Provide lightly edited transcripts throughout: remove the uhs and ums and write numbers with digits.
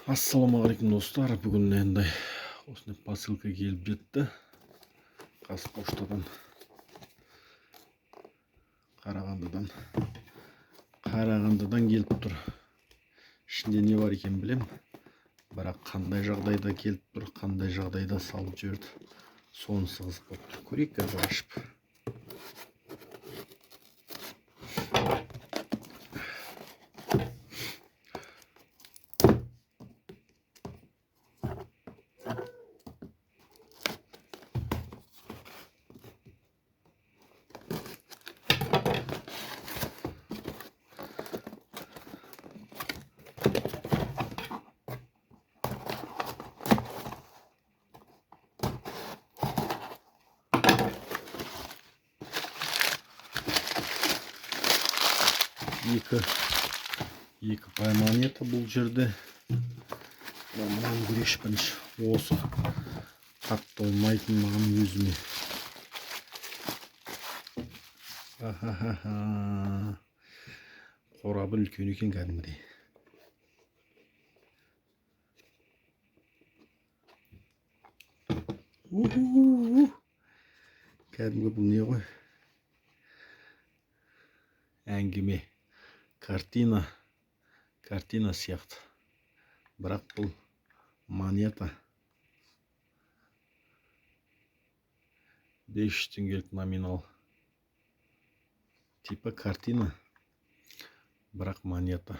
Ассалаумағалейкум достар, бүгін енді осындай посылка келіп жетті. Қазпоштадан, Қарағандыдан келіп тұр. Ішінде не бар екен білем, бірақ қандай жағдайда келіп тұр, қандай жағдайда салып жіберді, сонысы қызық болып тұр. Көрейік қазір ашып. Екі пай монета бұл жерде. Мынаны көрейікші бірінші. Осы қатты olмайтын маған өзіме. Қорабы үлкен екен кәдімгідей. Кәдімгі бұл не ғой? Әңгіме. Картина сияқты. Бірақ бұл монета. 500 теңгелік номинал. Типа картина. Бірақ монета.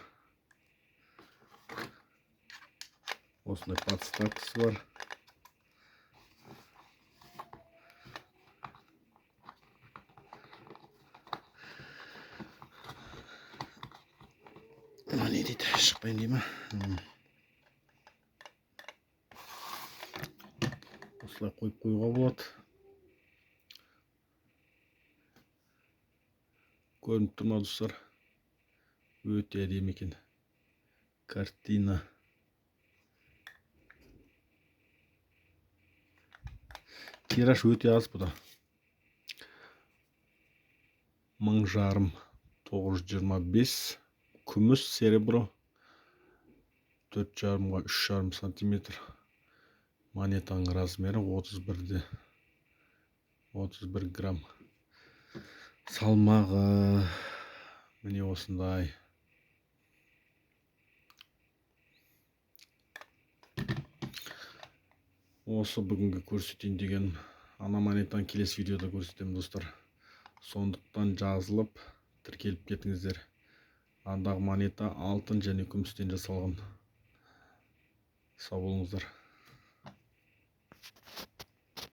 Осындай подставкасы бар. Не дейді, шықпайын дей ма? Осылай қойып қоюға болады. Көрініп тұр ма достар? Өте әдемі екен. Картина. Тираж өте аз бұда. 1000 925. Күміс, серебро. 4,5 3,5 сантиметр. Монетаның размері 31 грамм. Салмағы міне осындай. Осы бүгінгі көрсетейін деген. Ана монетаны келесі видеода көрсетемін достар. Сондықтан жазылып, тіркеліп кетіңіздер. Андағы монета алтын және күмістен жасалған. Сау болыңыздар.